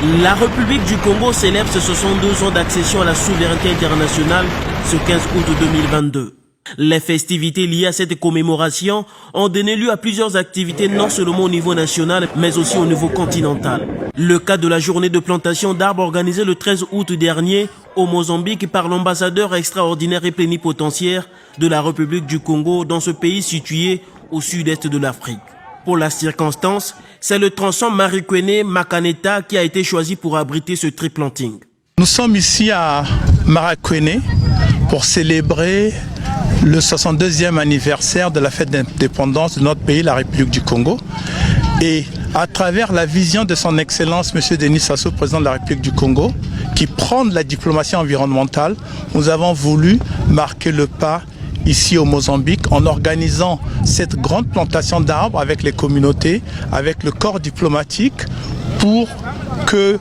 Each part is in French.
La République du Congo célèbre ses 62 ans d'accession à la souveraineté internationale ce 15 août 2022. Les festivités liées à cette commémoration ont donné lieu à plusieurs activités non seulement au niveau national mais aussi au niveau continental. Le cas de la journée de plantation d'arbres organisée le 13 août dernier au Mozambique par l'ambassadeur extraordinaire et plénipotentiaire de la République du Congo dans ce pays situé au sud-est de l'Afrique. Pour la circonstance, c'est le tronçon Marikwene Makaneta qui a été choisi pour abriter ce tree planting. Nous sommes ici à Marikwene pour célébrer le 62e anniversaire de la fête d'indépendance de notre pays, la République du Congo. Et à travers la vision de son Excellence, M. Denis Sassou, président de la République du Congo, qui prône la diplomatie environnementale, nous avons voulu marquer le pas ici au Mozambique en organisant cette grande plantation d'arbres avec les communautés, avec le corps diplomatique, pour que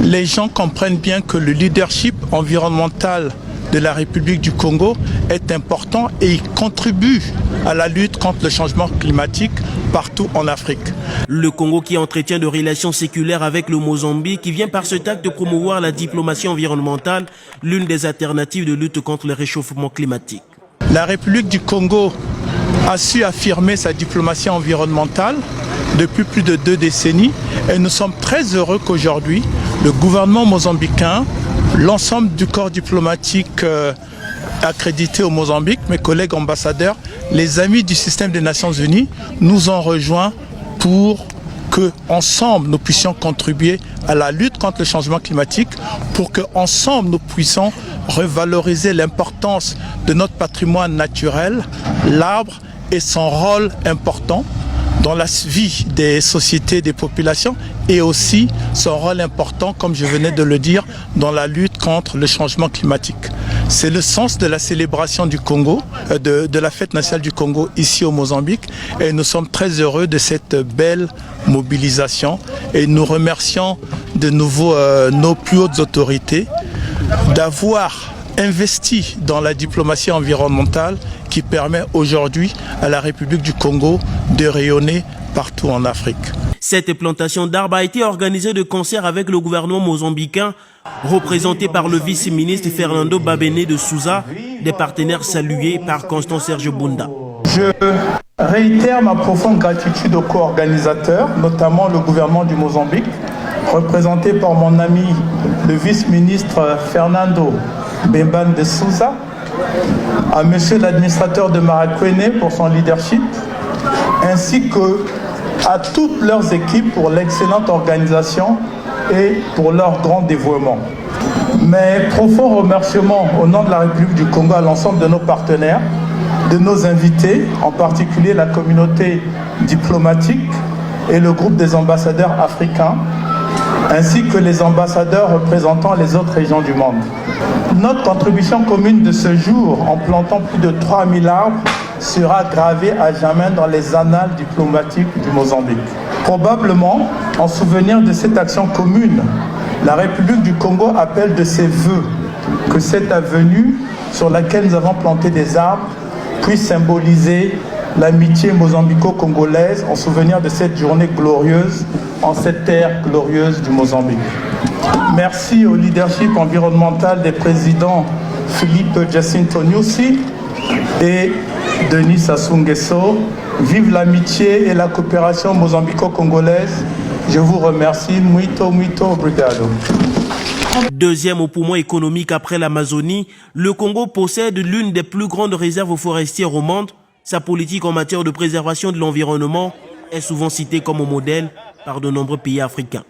les gens comprennent bien que le leadership environnemental de la République du Congo est important et il contribue à la lutte contre le changement climatique partout en Afrique. Le Congo qui entretient de relations séculaires avec le Mozambique qui vient par cet acte de promouvoir la diplomatie environnementale, l'une des alternatives de lutte contre le réchauffement climatique. La République du Congo a su affirmer sa diplomatie environnementale depuis plus de 2 décennies et nous sommes très heureux qu'aujourd'hui, le gouvernement mozambicain, l'ensemble du corps diplomatique accrédité au Mozambique, mes collègues ambassadeurs, les amis du système des Nations Unies, nous ont rejoints pour que ensemble nous puissions contribuer à la lutte contre le changement climatique, pour que ensemble nous puissions revaloriser l'importance de notre patrimoine naturel, l'arbre et son rôle important dans la vie des sociétés, des populations et aussi son rôle important, comme je venais de le dire, dans la lutte contre le changement climatique. C'est le sens de la célébration du Congo, de la fête nationale du Congo ici au Mozambique et nous sommes très heureux de cette belle mobilisation et nous remercions de nouveau nos plus hautes autorités d'avoir investi dans la diplomatie environnementale qui permet aujourd'hui à la République du Congo de rayonner partout en Afrique. Cette plantation d'arbres a été organisée de concert avec le gouvernement mozambicain, représenté par le vice-ministre Fernando Babene de Souza, des partenaires salués par Constant Serge Bunda. Je réitère ma profonde gratitude aux co-organisateurs, notamment le gouvernement du Mozambique, représenté par mon ami le vice-ministre Fernando Bemban de Souza, à monsieur l'administrateur de Marikwene pour son leadership, ainsi que à toutes leurs équipes pour l'excellente organisation et pour leur grand dévouement. Mes profonds remerciements au nom de la République du Congo à l'ensemble de nos partenaires, de nos invités, en particulier la communauté diplomatique et le groupe des ambassadeurs africains, ainsi que les ambassadeurs représentant les autres régions du monde. Notre contribution commune de ce jour, en plantant plus de 3000 arbres, sera gravée à jamais dans les annales diplomatiques du Mozambique. Probablement, en souvenir de cette action commune, la République du Congo appelle de ses vœux que cette avenue sur laquelle nous avons planté des arbres puisse symboliser l'amitié mozambico-congolaise en souvenir de cette journée glorieuse, en cette terre glorieuse du Mozambique. Merci au leadership environnemental des présidents Philippe Jacinto Nyusi et Denis Sassou Nguesso. Vive l'amitié et la coopération mozambico-congolaise. Je vous remercie. Muito, muito obrigado. Deuxième au poumon économique après l'Amazonie, le Congo possède l'une des plus grandes réserves forestières au monde. Sa politique en matière de préservation de l'environnement est souvent citée comme modèle par de nombreux pays africains.